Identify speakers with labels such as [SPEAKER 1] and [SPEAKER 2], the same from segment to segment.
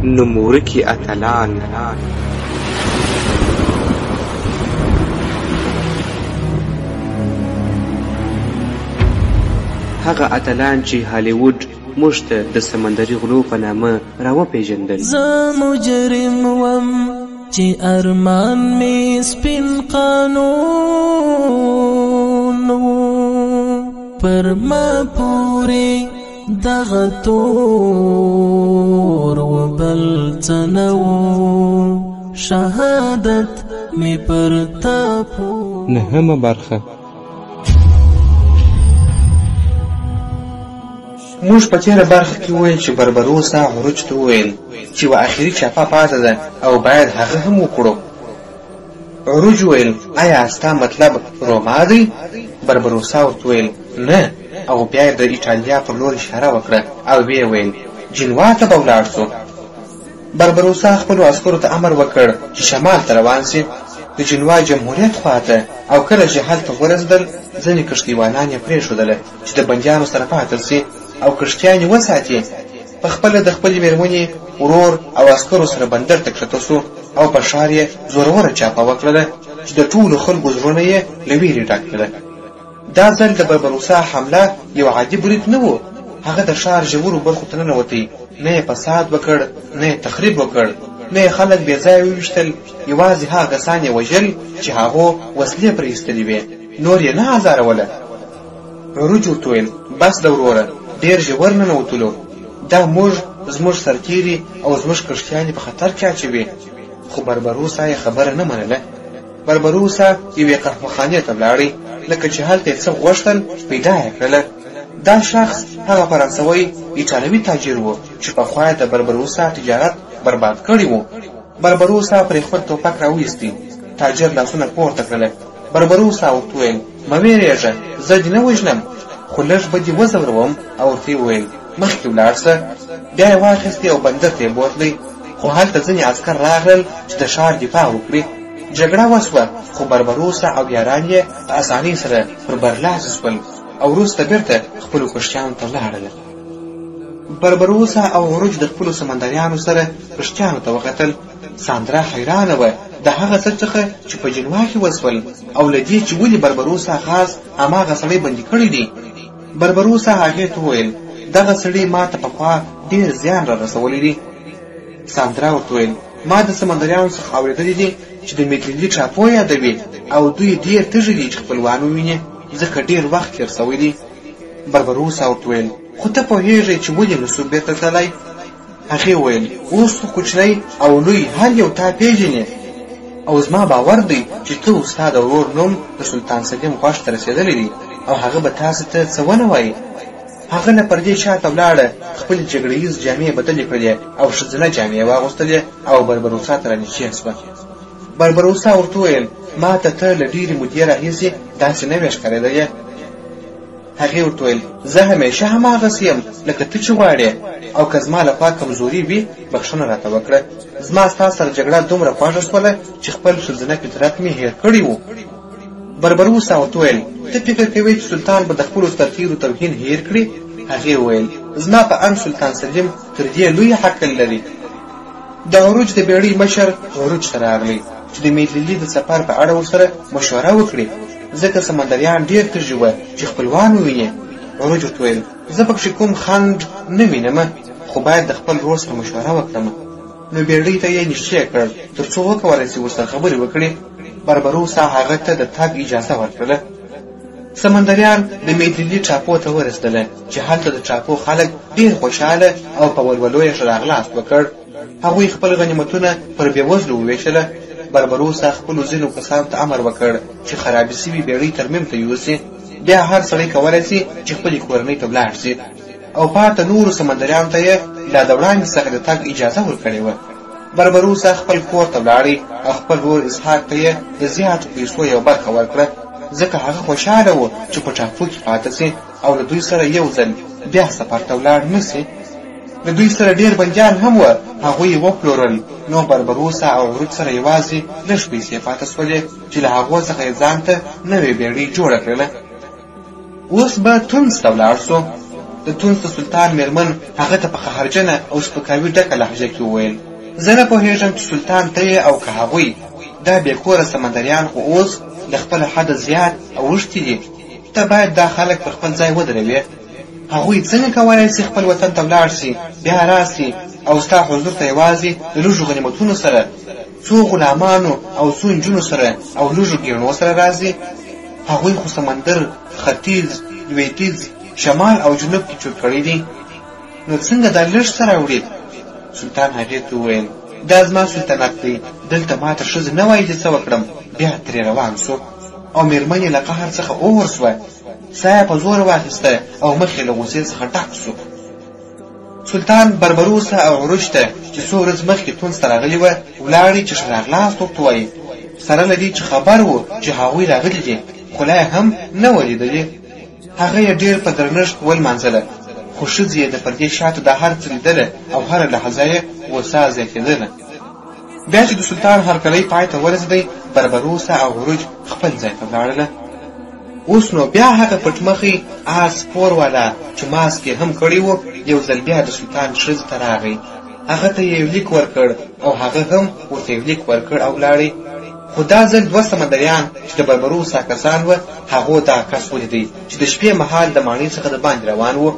[SPEAKER 1] نومورکي اتلان. هغه اتلان چې هالیوډ موږ ته د سمندري غلو په نامه راوپېژندل.
[SPEAKER 2] زه مجرم وم چې ارمان مې سپین قانون پر ما پورې دغه تور و بل څه نه و شهادت مې پر تا پور.
[SPEAKER 1] نهمه برخه.
[SPEAKER 3] موږ په تېره برخه کې وویل چې بربروسا عروج ته وویل چې یوه آخري چاپه پاته ده او باید هغه هم وکړو. عروج وویل آیا ستا مطلب روما دی؟ بربروسا ورته وویل نه، او بیا د ایټالیا پر لور اشاره وکړه او ویې ویل جنوا ته به ولاړ سو. بربروسا خپلو عسکرو ته امر وکړ چې شمال ته روان سي د جنوا جمهوریت خواته، او کله چې هلته ورسېدل ځینې کښتیوالان یې پرېښودله چې د بندیانو سره پاتل سي او کښتیان یې وساتي. په خپله د خپلې مېرمنې، ورور او عسکرو سره بندر ته کښته سو او په ښار یې زوروره چاپه وکړله چې د ټولو خلکو زړونه یې له ویرې ډک کړه. دا ځل د بربروسا حمله یو عادي برید نه و. هغه د ښار ژورو برخو ته ننوتی، نه یې فساد وکړ، نه یې تخریب وکړ، نه یې خلک بې ځایه وویشتل. یوازې هغه کسان یې وژل چې هغو وسلې پرې ایستلې وې، نور یې نه ازاروله. عروج ورته ویل بس ده وروره، ډېر ژور ننوتلو، دا زموږ سرتیري او زموږ کښتیانې په خطر کې اچوي. خو بربروسا یې خبره نه منله. بربروسا یوې قهوهخانې ته ولاړی، لکه چې هلته یې څه غوښتل پیدا یې کړله. دا شخص هغه فرانسوی ایټالوي تاجر و چې پخوا د بربروسا تجارت برباد کړی و. بربروسا پرې خپل ټوپک راویستی. تاجر لاسونه پورته کړله. بربروسا ورته ویل مه ویرېږه، زه دې نه وژنم، خو لږ به دې وځوروم. او ورته یې وویل مخکې ولاړ سه. بیا یې واخیستې او بندر ته یې بوتلی. خو هلته ځینې عسکر راغلل چې د ښار دفاع وکړي. جګړه وسوه، خو بربروسا او یاران یې په اسانۍ سره پر برلاسي شول او وروسته بېرته خپلو کښتیانو ته ولاړل. بربروسا او عروج د خپلو سمندریانو سره کښتیانو ته وکتل. ساندرا حیرانه وه د هغه څه څخه چې په جنوا کې وسول، او له دې چې ولې بربروسا خاص هماغه سړی بندي کړی دی. بربروسا هغې ته وویل دغه سړي ما ته پخوا ډېر زیان را رسولی دی. ساندرا ورته ویل ما د سمندریانو څخه اورېدلی دي چې د میتلیلي ټاپو یادوي او دوی ډېر تږي دي چې خپلوان وویني، ځکه ډېر وخت تېر سوی دی. بربروسا ورته ویل خو ته پوهېږې چې ولې نسو بېرته تللی؟ هغې وویل اوس خو کوچنی او لوی هر یو تا پېژنې، او زما باور دی چې ته او ستا د ورور نوم د سلطان سلیم غوږ ته رسېدلی دی او هغه به تاسې ته څه ونه وایي. هغه نه پردې شاته ولاړه، خپلې جګړه ییز جامې بدلې کړلې او ښځینه جامې یې واغوستلې او بربروسا ته رانږدې شوه. بربروسا ورته وویل ما ته ته له ډېرې مودې راهیسې داسې نه وې ښکارېدلی. هغې ورته ویل زه همیشه هماغسې یم لکه ته چې غواړې، او که زما لخوا کمزوري وي بخښنه راته وکړه. زما ستا سره جګړه دومره خوښه شوله چې خپل ښځینه فطرت مې هېر کړی و. بربروسا ورته ویل ته فکر کوې چې سلطان به د خپلو سرتیرو توهین هېر کړي؟ هغې وویل زما په اند سلطان سلیم تر دې لوی حق لري. د عروج د بیړۍ مشر عروج ته راغلی چې د میتلیلي د سفر په اړه ورسره مشوره وکړي، ځکه سمندریان ډېر تږي وه چې خپلوان وویني. عروج ورته ویل زه پکښې کوم خنډ نه وینم، خو باید د خپل ورور سره مشوره وکړم. نو بیړۍ ته یې نږدې کړ تر څو وکولی شي ورسره خبرې وکړي. بربروسا هغه ته د تګ اجازه ورکړله. سمندریان د میتلیلي ټاپو ته ورسېدله چې هلته د ټاپو خلک ډېر خوشحاله او په ولولو یې ښه راغلاست وکړ. هغوی خپل غنیمتونه پر بېوزلو وویشله. بربروسا خپلو ځینو کسانو ته امر وکړ چې خرابې سوي بیړۍ ترمیم ته یوسي. بیا هر سړی کولی شي چې خپلې کورنۍ ته ولاړ شي، او پاته نورو سمندریانو ته یې لا د وړاندې څخه د تګ اجازه ورکړې وه. بربروسا خپل کور ته ولاړی او خپل ورور اسحاق ته یې د زیاتو پیسو یو برخه ورکړه، ځکه هغه خوشحاله و چې په ټاپو کې پاته سي او له دوی سره یو ځل بیا سفر ته ولاړ نه سي. له دوی سره ډېر بندیان هم وه، هغوی یې وپلورل. نو بربروسا او عروج سره یوازې لږ پیسې پاته سولې چې له هغو څخه یې ځان ته نوې بیړۍ جوړه کړله. اوس به تونس ته ولاړ سو. د تونس د سلطان میرمن هغه ته په قهرجنه او سپکاوي ډکه لهجه کې وویل: زه نه پوهېږم چې سلطان ته یې او که هغوی دا بېکوره سمندریان خو اوس له خپله حده زیات اوښتي دي. ته باید دا خلک پر خپل ځای ودروې. هغوی څنګه کولی شي خپل وطن ته ولاړ شي، بیا راسي او ستا حضور ته یوازې د لږو غنیمتونو سره، څو غلامانو او څو نجونو سره او لږو ګېڼو سره راځي؟ هغوی خو سمندر ختیځ، لویدیځ، شمال او جنوب کې چور کړی دي. نو څنګه دا لږ څه راوړي؟ سلطان هغې ته وویل: دا زما سلطنت دی، دلته ما ته ښځه نه وایي چې څه وکړم. بیا ترې روان سو او میرمن یې له قهر څخه اور سوه، ساه یې په زوره واخیسته او مخ یې له غوسې څخه ډک سو. سلطان بربروسا او عروج ته چې څو ورځې مخکې تونس ته راغلي وه ولاړې چې ښه راغلاست ورته ووایي، سره له دې چې خبر و چې هغوی راغلي دي، خو لا یې هم نه وه لیدلې. هغه یې ډېر په درنښت ولمانځله، خو ښځې یې د پردې شاته دا هر څه لیدله او هره لحظه یې غوسه زیاتېدله. بیا چې د سلطان هرکلی پای ته ورسېدی، بربروسا او عروج خپل ځای ته ولاړله. اوس نو بیا هغه پټمخی آس سپور والا چې ماسک یې هم کړی و یو ځل بیا د سلطان ښځې ته راغی. هغه ته یې یو لیک ورکړ او هغه هم ورته یو لیک ورکړ او ولاړی. خو دا ځل دوه سمندریان چې د بربروسا کسان وه هغو دا کس ولیدی چې د شپې مهال د ماڼۍ څخه د باندې روان و.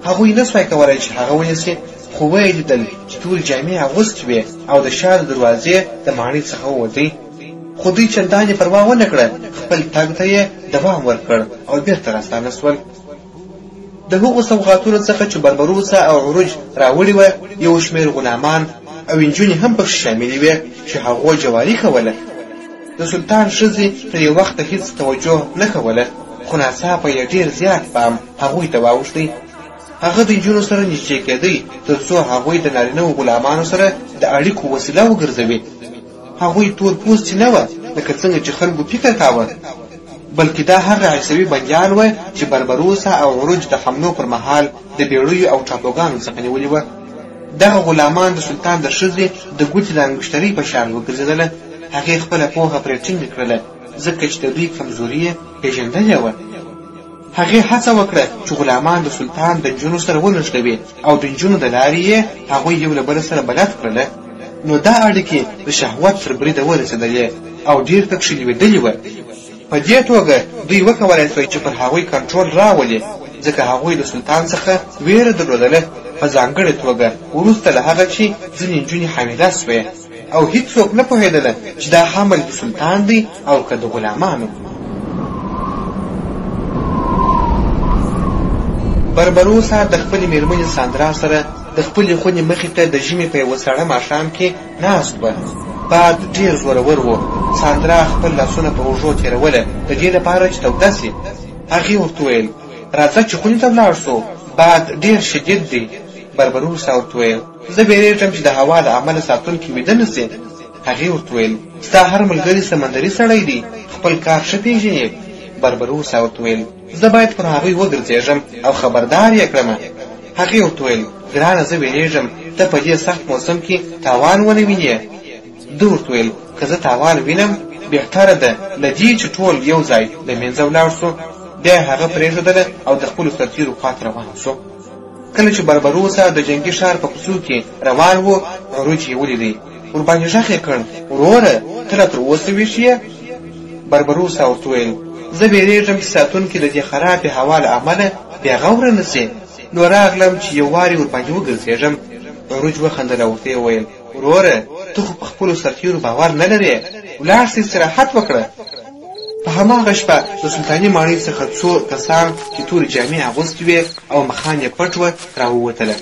[SPEAKER 3] هغوی نه سوای کولی چې هغه ونیسي، خو ویې لیدل چې تورې جامې اغوستې وې او د شا د دروازې د ماڼۍ څخه ووتی. خو دوی چندانې پروا ونه کړه، خپل تګ ته یې دوام ورکړ او بېرته راستانه سول. د هغو سوغاتونو څخه چې بربروسا او عروج راوړي وه یو شمېر غلامان او نجونې هم پکښې شاملې وې چې هغو جواري کوله. د سلطان ښځې تر یو وخته هېڅ توجه نه کوله، خو ناڅاپه یې ډېر زیات پام هغوی ته واوښتی. هغه د نجونو سره نږدې کېدی تر څو هغوی د نارینهو غلامانو سره د اړیکو وسیله وګرځوي. هغوی تور پوستي نه وه لکه څنګه چې خلکو فکر کاوه، بلکې دا هغه عیسوي بندیان وه چې بربروسا او عروج د حملو پر مهال د بیړیو او ټاپوګانو څخه نیولي وه. دغه غلامان د سلطان د ښځې د ګوتې د انګشترۍ په شان وګرځېدله. هغې خپله پوهه پرې ټینګه کړله ځکه چې د دوی کمزوري یې پېژندلې وه. هغې هڅه وکړه چې غلامان د سلطان د نجونو سره ونښلوي او د نجونو د لارې یې هغوی یو له بله سره بلد کړله. نو دا اړیکې د شهوت تر بریده ورسېدلې او ډېر پکښې لوېدلې وه. په دې توګه دوی وکولی سوی چې پر هغوی کنټرول راولي، ځکه هغوی د سلطان څخه ویره درلودله، په ځانګړې توګه وروسته له هغه چې ځینې نجونې حامله سوې او هیڅوک نه پوهېدله چې دا حمل د سلطان دی او که د غلامانو. بربروسا د خپلې میرمنې ساندرا سره د خپلې خونې مخې ته د ژمي په یوه ساړه ماښام کې ناست وه. باد ډېر زورور و. ساندرا خپل لاسونه په اوږو تېروله د دې لپاره چې توده سي. هغې ورته وویل: راځه چې خونې ته ولاړ سو، باد ډېر شدید دی. بربروسا ورته وویل: زه بیریږم چې د هوا له امله ساتونکي ویده نه سي. هغې ورته وویل: ستا هر ملګري سمندري سړی دی، خپل کار ښه پېژني. بربروسا ورته وویل: زه باید پر هغوی وګرځېږم او خبردار یې کړم. هغې ورته وویل: ګرانه زه ویریږم ته په دې سخت موسم کې تاوان ونه وینې. ده ورته وویل: که زه تاوان وینم بهتره ده له دې چې ټول یو ځای له منځه ولاړ سو. بیا یې هغه پرېښودله او د خپلو سرتېرو خواته روان سو. کله چې بربروسا د جنګي ښار په کوڅو کې روان و، عروج یې ولیدی. ورباندې غږ یې کړ: وروره ته لا تر اوسه ویښ یې؟ بربروسا ورته وویل: زه بیریږم چې ساتونکي د دې خرابې هوا له امله بیا غوره نه سي، نو راغلم چې یو وارې ورباندې وګرځېږم. عروج وخندل او ورته یې وویل: وروره ته خو په خپلو سرتېرو باور نه لرې، ولاړ سه استراحت وکړه. په هماغه شپه د سلطاني ماڼۍ څخه څو کسان چې تورې جامې اغوستې وې او مخان یې پټ وه راووتله.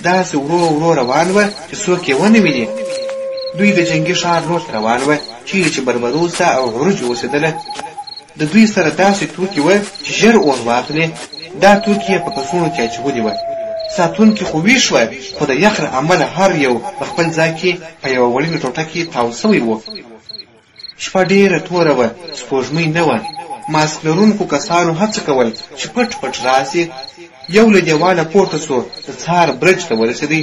[SPEAKER 3] داسې ورو ورو روان وه چې څوک یې ونه ویني. دوی د جنګي ښار لور ته روان وه چیرې چې بربروسا او عروج اوسېدله. د دوی سره داسې توکي وه چې ژر اور واخلي. دا توکي یې په کڅوړو کې اچولي وه. ساتونکي خو ویښ وه، خو د یخ له امله هر یو په خپل ځای کې په یوه وړینه ټوټه کې تاو سوی و. شپه ډېره توره وه، سپوږمۍ نه وه. ماسک لرونکو کسانو هڅه کول چې پټ پټ راسي. یو له دیواله پورته سو، د څار برج ته ورسېدی.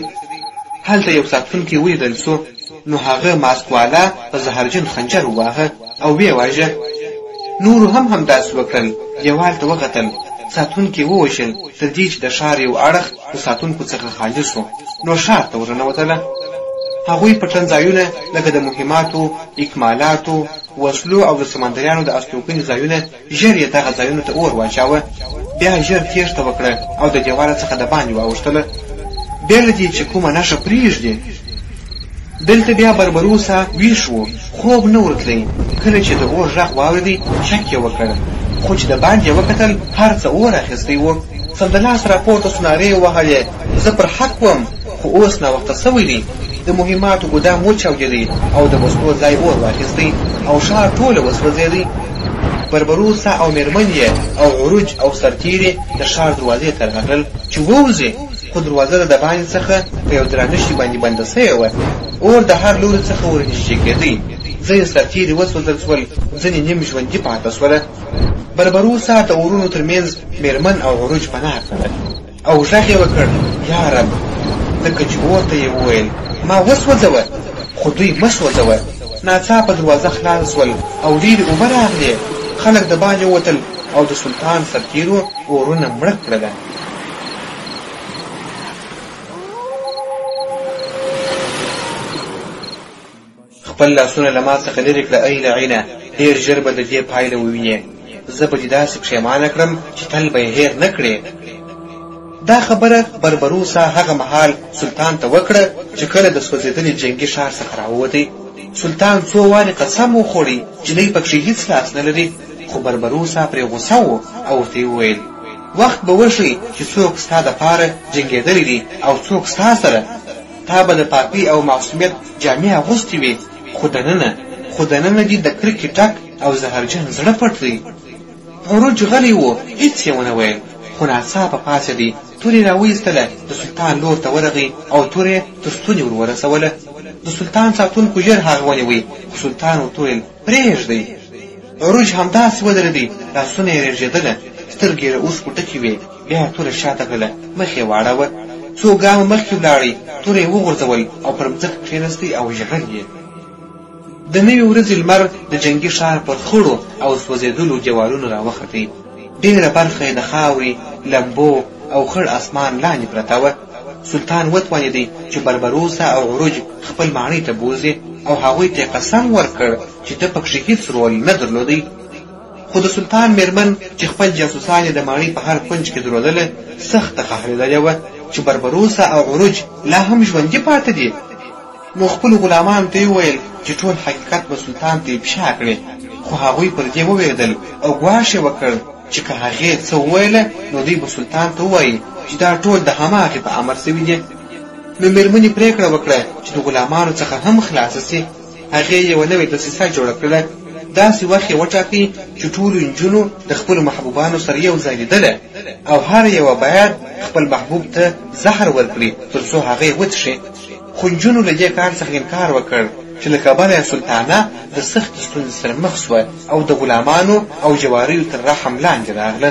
[SPEAKER 3] هلته یو ساتونکی ولیدل سو، نو هغه ماسک والا په زهرجن خنجر وواهه او ویې واژه. نورو هم همداسې وکړل. دیوال ته وکتل، ساتونکي ووژل تر دې چې د ښار یو اړخ د ساتونکو څخه خالي شو نو ښار ته ورننوتله. هغوی پټنځایونه لکه د مهماتو، اکمالاتو، وسلو او د سمندریانو د استوګنې ځایونه ژر یې دغه ځایونو ته اور واچاوه. بیا ژر تېښته وکړه او د دیواله څخه د باندې واوښتله بیا له دې چې کومه نښه پرېږدي. دلته بیا بربروسا ویښ و، خوب نه ورتلی. کله چې د اور غږ واورېدی شک یې وکړ، خو چې د باندې یې وکتل هر څه اور اخیستی و. سمدلاسه راپورته سو، نارې یې وهلې زه پر حق وم، خو اوس ناوخته سوی دی. د مهماتو ګدام وچاودېدی او د وسلو ځای اور واخیستی او ښار ټوله وسوځېدی. بربروسا او مېرمن یې او عروج او سرتیرې د ښار دروازې ته راغلل چې ووځي، خو دروازه د باندې څخه په یو درانه شي باندې بنده سوې وه. اور د هر لوري څخه ورنږدې کېدی. ځینې سرتیرې وسوځل شول، ځینې نیم ژوندي پاته شوله. بربروسا د اورونو ترمنځ مېرمن او عروج پناه کړل او غږ یې وکړ، یا رب. لکه چې اور ته یې وویل ما وسوځوه، خو دوی مه سوځوه. ناڅاپه دروازه خلاص شول او ډېرې اوبه راغلې. خلک د باندې ووتل او د سلطان سرتیرو اورونه مړه کړله. خپل لاسونه له ما څخه لرې کړه ای لعینه، ډېر ژر به د دې پایله ووینې. زه به دې داسې پښیمانه کړم چې تل به یې هېر نه کړې. دا خبره بربروسا هغه مهال سلطان ته وکړه چې کله د سوځېدلي جنګي ښار څخه راووتی. سلطان څو وارې قسم وخوړی چې دی پکښې هېڅ لاس نه لري، خو بربروسا پرې غوسه و او ورته یې وویل وخت به وښیي چې څوک ستا دپاره جنګېدلی دي او څوک ستا سره. تا به د پاکۍ او معصومیت جامې اغوستې وي، خو دننه دي د کرکې ټک او زهرجن زړه پټ دی. عروج غلی و، هېڅ یې ونه ویل، خو ناڅاپه پاڅېدی، تورې راویستله، د سلطان لور ته ورغی او تورې تر ستونې ور ورسوله. د سلطان ساتونکو ژر هغه ونیوی، خو سلطان ورته ویل پرېږدئ. عروج همداسې ودرېدی، لاسونه یې رېږېدله، سترګې یې اوښکو ډکې وې. بیا یې توره شاته کړله، مخ یې واړوه. څو ګامه مخکې ولاړی، توره یې وغورځول او پر مځکه کښېنستی او ژړل یې. د نوې ورځې لمر د جنګي ښار پر خړو او سوځېدلو دیوالونو راوختی. ډېره برخه یې د خاورې، لمبو او خړ اسمان لاندې پرته وه. سلطان وتوانېدی چې بربروسا او عروج خپل ماڼۍ ته بوځي او هغوی ته قسم ورکړ چې ده پکښې هېڅ رول نه درلودی. خو د سلطان مېرمن چې خپل جاسوسان یې د ماڼۍ په هر کونج کې درلودله سخته قهرېدلې وه چې بربروسا او عروج لا هم ژوندي پاته دي. نو خپلو غلامانو ته یې وویل چې ټول حقیقت به سلطان ته افشا کړي، خو هغوی پر دې وویرېدل او ګواښ یې وکړ چې که هغې څه وویله نو دوی به سلطان ته ووایي چې دا ټول د هماغې په امر سوي دي. نو مېرمنې پرېکړه وکړه چې د غلامانو څخه هم خلاصه سي. هغې یوه نوې دسیسه جوړه کړله. داسې وخت یې وټاکئ چې ټولو نجونو د خپلو محبوبانو سره یو ځای لیدله او هر یوه باید خپل محبوب ته زهر ورکړي تر څو هغه یې وڅښي. خو نجونو له دې کار څخه انکار وکړ چې له کبله یې سلطانه د سختې ستونزې سره مخ شوه او د غلامانو او جواریو تر رحم لاندې راغله.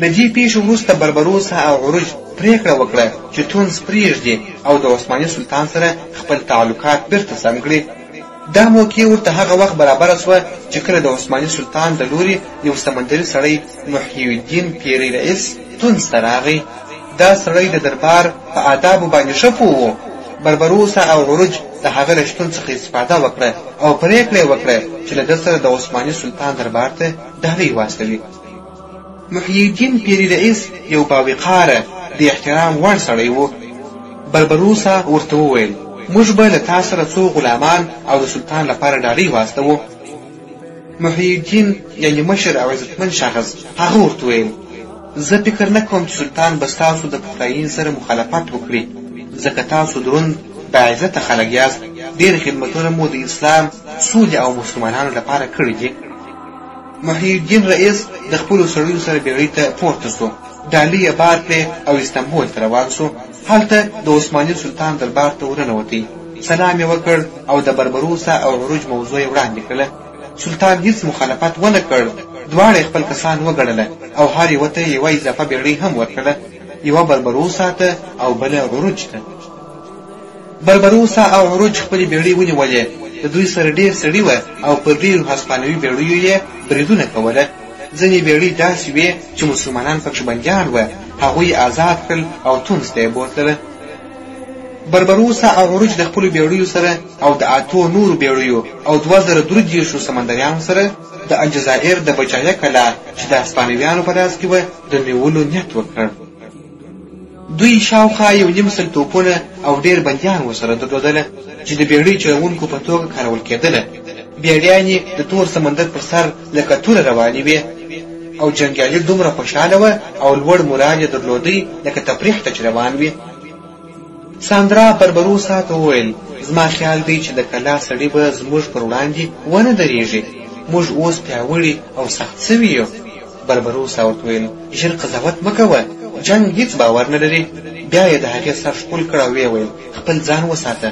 [SPEAKER 3] له دې پېښې وروسته بربروسا او عروج پرېکړه وکړه چې تونس پرېږدي او د عثماني سلطان سره خپل تعلقات بیرته سم کړي. دا موقع ورته هغه وخت برابره شوه چې کله د عثماني سلطان د لوري یو سمندري سړی محی الدین پیري رئیس تونس ته راغی. دا سړی د دربار په آدابو باندې ښه پوه و. بربروسا او عروج د هغه له شتون څخه استفاده وکړه او پرېکړه یې وکړه چې له ده سره د عثماني سلطان دربار ته ډالۍ واستوي. محی الدین پیري رئیس یو باوقاره د احترام وړ سړی و. بربروسا ورته وویل موږ به له تا سره څو غلامان او د سلطان لپاره ډالۍ واستوو. محی الدین یعنې مشر او عزتمن شخص هغه ورته ویل زه فکر نه کوم چې سلطان به ستاسو د پخلاینې سره مخالفت وکړي، ځکه تاسو دروند باعزته خلک یاست. ډېر خدمتونه مو د اسلام، سولې او مسلمانانو لپاره کړي دي. محی الدین رئیس د خپلو سړیو سره بیړۍ ته پورته سو، ډالۍ یې بار کړې او استانبول ته روان سو. هلته د عثماني سلطان دربار ته ورنوتی، سلام یې وکړ او د بربروسا او عروج موضوع یې وړاندې کړله. سلطان هیڅ مخالفت ونه کړ. دواړه خپل کسان وګڼله او هر یوه ته یوه اضافه بیړۍ هم ورکړله، یوه بربروسا ته او بله عروج ته. بربروسا او عروج خپلې بیړۍ ونیولې. د دوی سره ډېر سړي وه او پر ډېرو هسپانوي بیړیو یې بریدونه کوله. ځینې بیړۍ داسې وې چې مسلمانان پکښې بندیان وه، هغوی آزاد کړل او تونس ته یې بوتلله. بربروسا او عروج د خپلو بیړیو سره او د 8 نورو بیړیو او 2023 سمندریانو سره د الجزایر د بجایه کلا چې د هسپانویانو په لاس کې وه د نیولو نیت وکړ. دوی شاوخوا 1.5 توپونه او ډېر بندیان ورسره درلودله چې د بیړۍ چلوونکو په توګه کارول کېدله. بیړیانې د تور سمندر پر سر لکه توره روانې وې او جنګیالي دومره خوشحاله وه او لوړ مورال یې درلودی لکه تفریح ته چې روان وي. ساندرا بربروسا ته وویل زما خیال دی چې د کلا سړي به زموږ پر وړاندې ونه درېږي، موږ اوس پیاوړي او سخت سوي یو. بربروسا ورته ویل ژر قضاوت مه کوه، جنګ هیڅ باور نه لري. بیا یې د هغې سر ښکل کړ او ویې ویل خپل ځان وساته.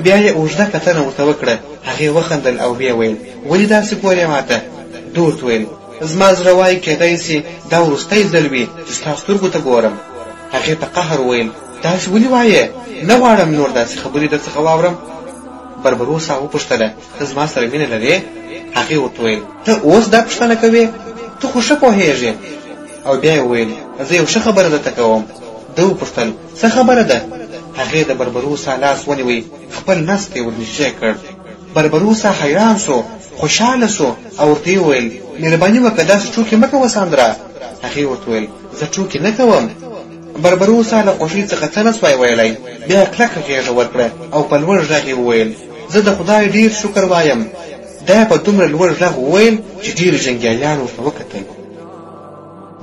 [SPEAKER 3] بیا یې اوږده کتنه ورته وکړه. هغې وخندل او ویې ویل ولې داسې ګورې ماته؟ ده ورته ویل زما زړه وایي کېدای سي دا وروستی ځل وي چې ستا سترګو ته ګورم. هغې په قهر ویل داسې ولې وایې؟ نه غواړم نور داسې خبرې در څخه واورم. بربروسا وپوښتله ته زما سره مینه لرې؟ هغې ورته ویل ته اوس دا پوښتنه کوې؟ ته خو ښه پوهېږې. او بیا یې وویل زه یو ښه خبره درته کوم. ده وپوښتل څه خبره ده؟ هغې د بربروسا لاس ونیوی، خپل نس ته یې ورنږدې کړ. بربروسا حیران سو، خوشحاله سو او ورته یې وویل مهرباني وکړه داسې ټوکې مه کوه ساندرا. هغې ورته ویل زه ټوکې نه کوم. بربروسا له خوښۍ څخه څه نه سوای ویلی. بیا یې کلکه غېږه ورکړه او په لوړ غږ یې وویل زه د خدای ډېر شکر وایم. دا یې په دومره لوړ غږ وویل چې ډېرو جنګیالیانو ورته وکتل.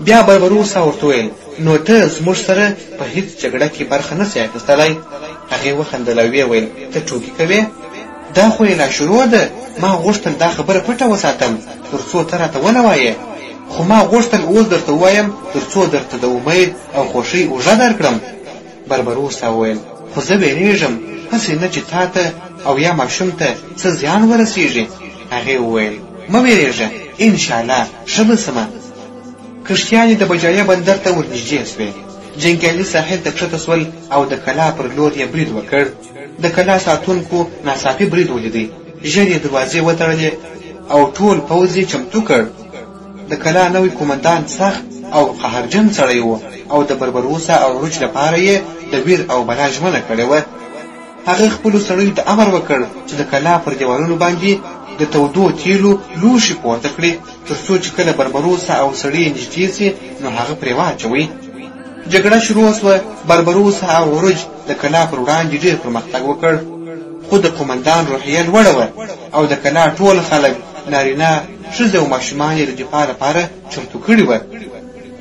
[SPEAKER 3] بیا بربروسا ورته ویل نو ته زموږ سره په هیڅ جګړه کې برخه نه سې اخیستلی؟ هغې وخندل او ویې ویل ته ټوکې کوې؟ دا خو یې لا شروع ده. ما غوښتل دا خبره پټه وساتم تر څو ته راته ونه وایې، خو ما غوښتل اوس درته ووایم تر څو درته د امید او خوښۍ اوږه درکړم. بربروسا وویل خو زه ویرېږم هسې نه چې تا ته او یا ماشوم ته څه زیان ورسېږي. هغې وویل مه ویرېږه انشاءالله ښه به سمه. کښتیانې د بجایه بندر ته ورنږدې سوې. جنګیالي ساحل ته کښته سول او د کلا پر لور یې برید وکړ. د کلا ساتونکو ناڅاپي برید ولیدی، ژر یې دروازې وتړلې او ټول پوځ یې چمتو کړ. د کلا نوی قومندان سخت او قهرجن سړی و او د بربروسا او عروج لپاره یې د ویر او بلا ژمنه کړې وه. هغه خپلو سړیو ته امر وکړ چې د کلا پر دیوالونو باندې د تودو تیلو لوښي پورته کړي تر څو چې کله بربروسا او سړي نږدې سي نو هغه پرې واچوي. جګړه شروع سوه. بربروسا او عروج د کلا پر وړاندې ډېر پرمختګ وکړ، خو د قومندان روحیه لوړه وه او د کلا ټول خلک نارینه ښځې او ماشومان یې د دفاع لپاره چمتو کړي وه.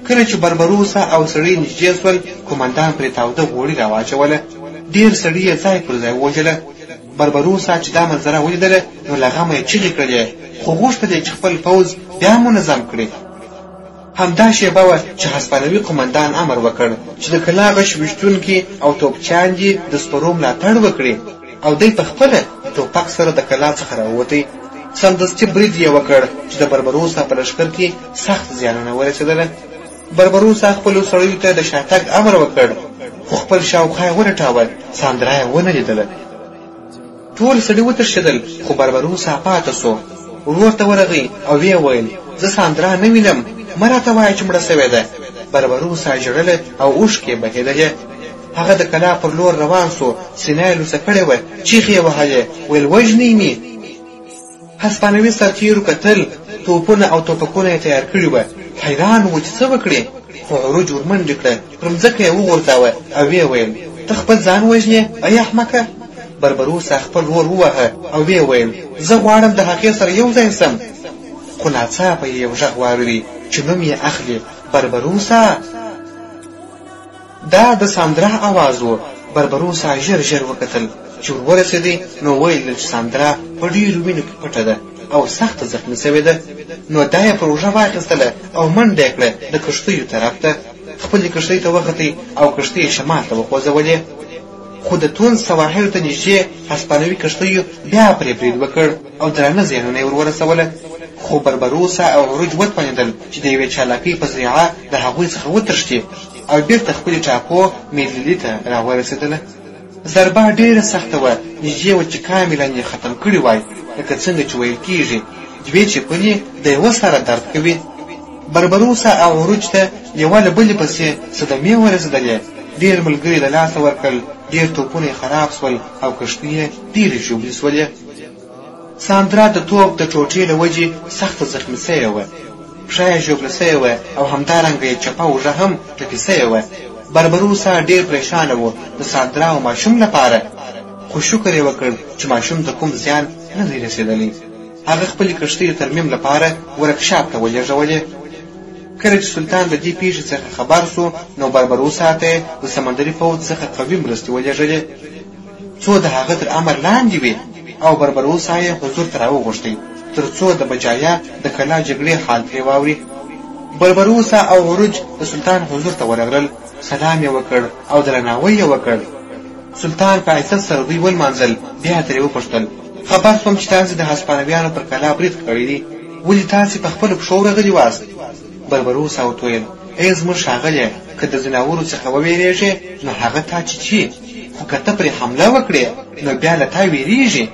[SPEAKER 3] کله چې بربروسا او سړي نږدې سول قومندان پرې تاوده غوړي راواچوله. ډېر سړي یې ځای پر ځای ووژله. بربروسا چې دا منظره ولیدله نو له غمه یې چیغې کړلې، خو غوښتل یې چې خپل پوځ بیا منظم کړي. همدا شیبه وه چې هسپانوي قومندان امر وکړ چې د کلا غش ویشتونکي او توپچیان دې د سپرو ملاتړ وکړي او دی په خپله ټوپک سره د کلا څخه راووتی. سمدستي برید یې وکړ چې د بربروسا په لښکر کې سخت زیانونه ورسېدله. بربروسا خپلو سړیو ته د شاتګ امر وکړ، خو خپل شاوخوا یې ولټاوه، ساندرا یې ونه لیدله. ټول سړي وتښتېدل، خو بربروسا پاته سو. ورور ته ورغی او ویې ویل زه ساندرا نه وینم، مه راته وایه چې مړه سوې ده. بربروسا ژړله او اوښکې یې بهېدلې. هغه د کلا پر لور روان سو، سینه یې لوڅه کړې وه، چیغې یې وهلې، ویل وژنئ مې. هسپانوي سرتېرو کتل، توپونه او توپکونه یې تیار کړي وه. حیران و چې څه وکړي، خو عروج ورمنډې کړه، پر مځکه یې وغورځاوه او ویې ویل ته خپل ځان وژنې ای احمقه. بربروسا خپل ورور ووهه او ویې ویل زه غواړم د هغې سره یو ځای سم. خو ناڅاپه یې یو غږ واورېدی چې نوم یې اخلي بربروسا. دا د ساندرا آواز و. بربروسا ژر ژر وکتل چې ورورسېدی نو ویل چې ساندرا په ډېرو وینو کې پټه ده او سخته زخمي سوې ده. نو دا یې پر اوږه واخیستله او منډه یې کړه د کښتیو طرف ته. خپلې کښتۍ ته وختې او کښتۍ یې شمال ته وخوځولې. خو د تونس سواحلو ته نږدې هسپانوي کښتیو بیا پرې برید وکړ او درانه زیانونه یې ورورسوله. خو بربروسا او عروج وتوانېدل چې د یوې چالاکۍ په ذریعه د هغوی څخه وتښتي او بېرته خپلې ټاپو میلیلي ته راورسېدله. ضربه ډېره سخته وه، نږدې وه چې کاملا یې ختم کړي وای، لکه څنګه چې ویل کېږي دوې چپنې د یوه سره درد کوي. بربروسا او عروج ته یوه له بلې پسې صدمې ورسېدلې. ډېر ملګري د لاسه ورکړل، ډېر توپونه یې خراب سول او کښتۍ یې ډېرې ژوبلې سولې. ساندرا د توپ د ټوټې له وجې سخته زخمي سوې وه، پښه یې ژوبله سوې وه او همدارنګه یې چپه اوږه هم ټپي سوې وه. بربروسا ډېر پریشانه و د ساندرا او ماشوم لپاره، خو شکر یې وکړ چې ماشوم ته کوم زیان نه دی رسېدلی. هغه خپلې کښتۍ د ترمیم لپاره ورکشاپ ته ولېږولې. کله چې سلطان د دې پیښې څخه خبر سو نو بربروسا ته د سمندري پوځ څخه قوي مرستې ولېږلې څو د هغه تر امر لاندې وي او بربروسا یې حضور ته راوغوښتی تر څو د بجایا د کلا جګړې حال پرې واوري. بربروسا او عروج د سلطان حضور ته ورغلل، سلام یې وکړ او درناوی یې وکړ. سلطان په عزت سره دوی ولمانځل. بیا ترې وپوښتل خبر سوم چې تاسې د هسپانویانو پر کلا برید کړی دی، ولې تاسې په خپلو پښو رغلي واست؟ بربروسا ورته ویل ای زموږ ښاغلیه، که د ځناورو څخه وویرېږې نو هغه تا چیچي، خو که ته پرې حمله وکړې نو بیا له تا ویرېږي.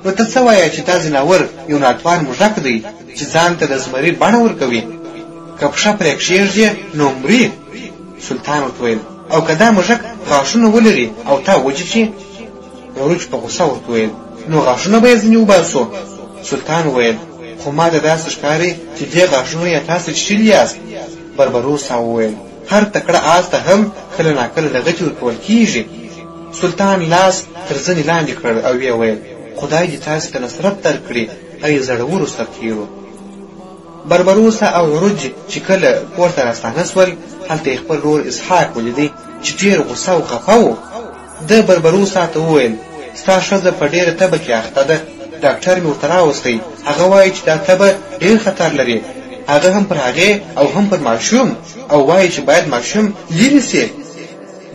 [SPEAKER 3] نو ته څه وایه چې دا ځناور یو ناتوان موږک دی چې ځان ته د زمري بڼه ورکوي، که پښه پرې کښېږدې نو مري. سلطان ورته ویل او که دا موږک غاښونه ولري او تا وچیچي؟ عروج په غوسه ورته ویل نو غاښونه به یې ځینې وباسو. سلطان ویل خو ما ته داسې ښکاري چې دې غاښونه یې تاسې چیچلي یاست. بربروسا وویل هر تکړه آس ته هم کله ناکله لغتې ورکول کېږي. سلطان لاس تر زنې لاندې کړ او ویې ویل خدای دې تاسې ته نصرت درکړي ای زړورو سرتېرو. بربروسا او عروج چې کله کور ته راستانه سول هلته یې خپل ورور اسحاق ولیدی چې ډېر غوسه او خفه و. د بربروسا ته وویل ستا ښځه په ډېره تبه کې اخته ده، ډاکټر مې ورته راوستی، هغه وایي چې دا تبه ډېر خطر لري، هغه هم پر هغې او هم پر ماشوم، او وایي چې باید ماشوم لرې سي.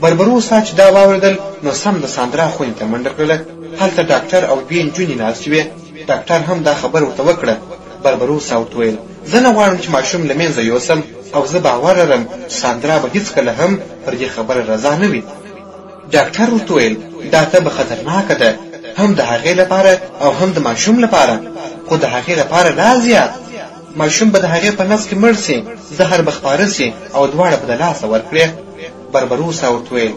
[SPEAKER 3] بربروسا چې دا واورېدل نو سم د ساندرا خونې ته منډه کړله. هلته ډاکټر او دوې نجونې ناستې وې. ډاکټر هم دا خبره ورته وکړه. بربروسا ورته ویل زه نه غواړم چې ماشوم له منځه یوسم او زه باور لرم چې ساندرا به هېڅکله هم پر دې خبره رضا نه وي. ډاکټر ورته ویل دا تبه خطرناکه ده، هم د هغې لپاره او هم د ماشوم لپاره، خو د هغې لپاره لا زیات. ماشوم به د هغې په نس کې مړ سي، زهر به خپاره سي او دواړه به د لاسه ورکړي. بربروسا ورته ویل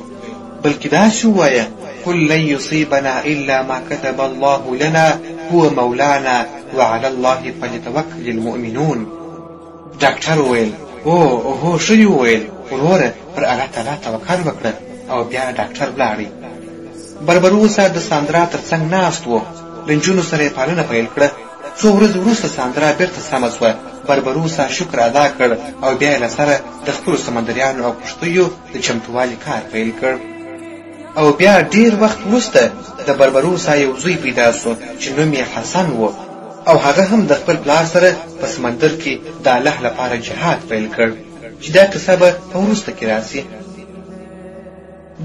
[SPEAKER 3] بلکې داسې ووایه قل لن يصيبنا إلا ما كتب الله لنا هو مولانا وعلى الله فليتوكل المؤمنون. ډاکټر وویل هو ښه یې وویل وروره پر الله تعالی توکل وکړه او بیا ډاکټر ولاړی. بربروسا د ساندرا تر څنګ ناست و. د نجونو سره یې پالنه پیل کړه. څو ورځې وروسته ساندرا بېرته سمه سوه. بربروسا شکر ادا کړ او بیا یې له سره د خپلو سمندریانو او کښتیو د چمتووالي کار پیل کړ. او بیا ډېر وخت وروسته د بربروسا یو زوی پیدا سو چې نوم یې حسن و، او هغه هم د خپل پلار سره په سمندر کې د الله لپاره جهاد پیل کړ چې دا قصه به په وروسته کې راسي.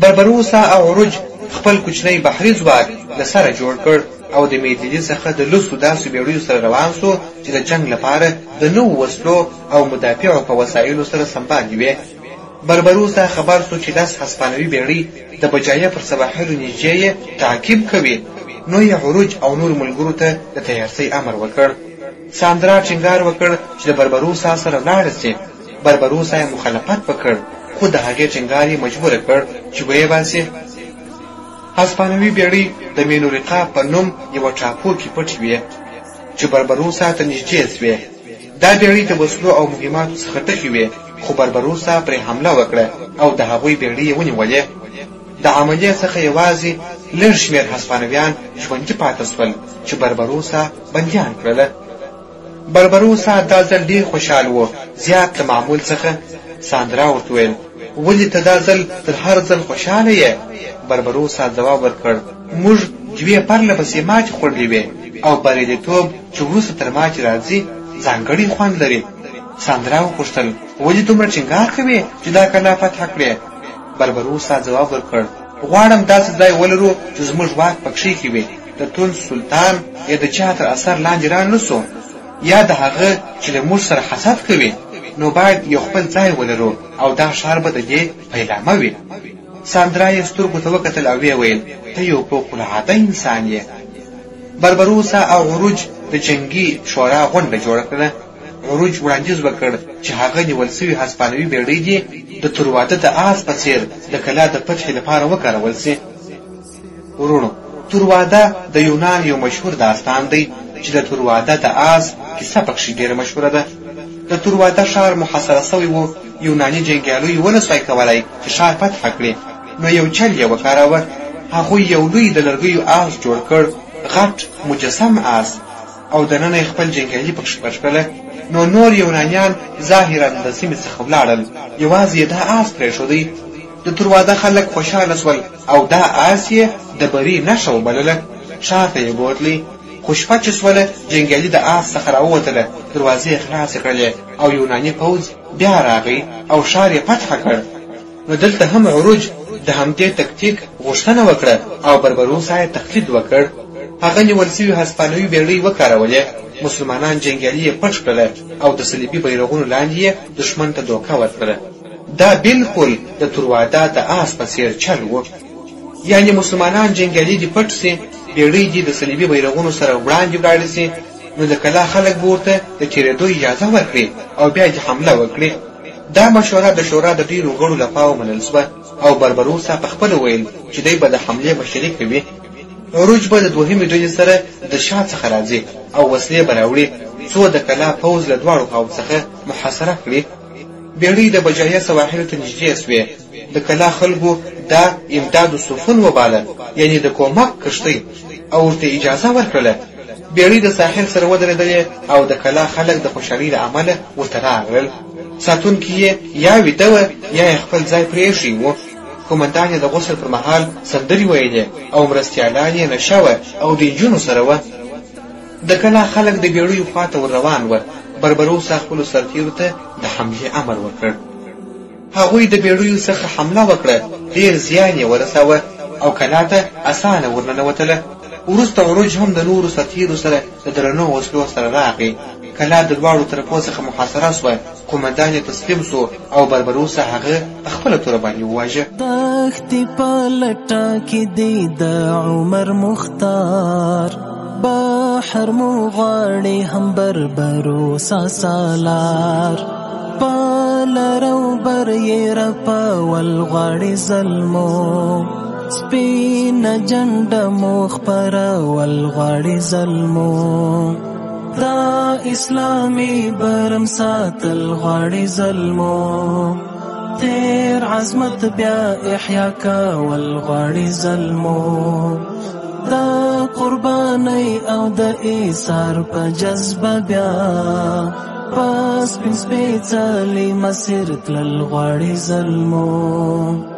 [SPEAKER 3] بربروسا او عروج خپل کوچنی بحري ځواک له سره جوړ کړ او د میدلي څخه د لسو داسې بېړیو سره روان سو چې د جنګ لپاره د نوو وسلو او مدافعو په وسایلو سره سمبالې وې. بربروسا خبر سو چې 10 هسپانوي بېړۍ د بجایا پر سواحلو نږدې یې تعقیب کوي. نو یې عروج او نور ملګرو ته د تیارسۍ امر وکړ. ساندرا ټینګار وکړ چې د بربروسا سره ولاړه سي. بربروسا یې مخالفت وکړ، خو د هغې ټینګار یې مجبوره کړ چې ویې باسي. هسپانوي بېړۍ د مینورقا په نوم یوه ټاپو کې پټې وې چې بربروسا ته نږدې سوې. دا بېړۍ د وسلو او مهماتو څخه ډکې وې، خو بربروسا پرې حمله وکړه او د هغوی بېړۍ یې ونیولې. د عملیې څخه یوازې لږ شمېر هسپانویان ژوندي پاته سول چې بربروسا بندیان کړله. بربروسا دا ځل ډېر خوشحال و، زیات د معمول څخه. ساندرا ورته ویل ولې ته دا ځل تر هر ځل خوشحاله یې؟ بربروسا ځواب ورکړ موږ دوې پرله پسې ماتې خوړلې وې او بریالیتوب چې وروسته تر ماتې راځي ځانګړی خوند لري. ساندرا وپوښتل ولې دومره ټینګار کوې چې دا کلا فتح کړې؟ بربروسا ځواب ورکړ غواړم داسې ځای ولرو چې زموږ واک پکښې کې وي، د تون سلطان یا د چا تر اثر لاندې را نه سو، یا د هغه چې له موږ سره حسد کوي. نو باید یو خپل ځای ولرو او دا ښار به د دې پیلامه وي. ساندرا یې سترګو ته وکتل او ویې ویل ته یو فوق العاده انسان یې. بربروسا او عروج د جنگي شورا غونډه جوړه کړه. عروج وړاندیز وکړ چې هغه نیول سوي هسپانوي بیړۍ دي د تورواده د آس په څیر د کلا د فتح لپاره وکارول سي. ورونو، تورواده د یونان یو مشهور داستان دی چې د تورواده د آس کیسه پکښې ډېره مشهوره ده. د تورواده ښار محاصره سوی و. یوناني جنګیالو یې ونسوای کولی چې ښار فتح کړي، نو یو چل یې وکاراوه. هغوی یو لوی د لرګیو آس جوړ کړ، غټ مجسم آس، او دننه یې خپل جنګیالي پکښې پټ کړله. نو نور یونانیان ظاهرا د سیمې څخه ولاړل، یوازې یې دا آس پرېښودی. د تورواده خلک خوشحاله سول او دا آس یې د بري نښه وبلله. ښار ته یې بوتلی. خو شپه چې سوله، جنګیالي د آس څخه راووتله، دروازې یې خلاصې کړلې او یوناني پوځ بیا راغی او ښار یې فتح کړ. نو دلته هم عروج د همدې تکتیک غوښتنه وکړه او بربروسا یې تقلید وکړ. هغه نیول سوي هسپانوي بیړۍ وکارولې. مسلمانان جنګیالي یې پټ کړله او د صلیبي بیرغونو لاندې یې دښمن ته دوکه ورکړه. دا بالکل د تورواده د آس په څیر چل و. یعنې مسلمانان جنګیالي دې پټ سي، بیړۍ دې د صلیبي بیرغونو سره وړاندې ولاړې سي، نو د کلا خلک به ورته د تېرېدو اجازه ورکړي او بیا دې حمله وکړي. دا مشوره د شورا د ډېرو غړو لخوا ومنل سوه او بربروسا پخپله ویل چې دی به د حملې مشري کوي. عروج به د دوهمې ډلې سره د شا څخه راځي او وسلې به راوړي، څو د کلا پوځ له دواړو خواو څخه محاصره کړي. بیړۍ د بجایه سواحلو ته نږدې سوې. د کلا خلکو دا امداد سفن وباله، یعنې د کومک کښتۍ، او ورته اجازه ورکړله. بیړۍ د ساحل سره ودرېدلې او د کلا خلک د خوشحالۍ له امله ورته راغلل. ساتونکي یې یا ویده وه یا یې خپل ځای پرېښی و. قومندان یې د غسل پر مهال سندرې ویلې او مرستیالان یې نشه وه او د نجونو سره وه. د کلا خلک د بیړیو خواته ور روان وه. بربروسا خپلو سرتیرو ته د حملې امر وکړ. هغوی د بیړیو څخه حمله وکړه، ډېر زیان یې ورساوه او کلا ته اسانه ورننوتله. وروسته عروج هم د نورو سرتیرو سره د درنو وسلو سره راغی. کلا د دواړو طرفو څخه محاصره سوه. قومندان یې تسلیم سو او بربروسا هغه په خپله توره باندې وواژه.
[SPEAKER 2] دښتې په لټه کې دی د عمر مختار، بحر مو غواړي هم بربروسا سالار، په لرو بر یې رپول غواړي ظلمو، سپینه جنډه مو خپرول غواړي ظلمو، دا اسلامي برم ساتل غواړي ظلمو، تیر عظمت بیا احیا کول غواړي ظلمو، دا قرباني او د ایثار په جذبه بیا پس پنځ پیڅلې مسیر تلل غواړي ظلمو.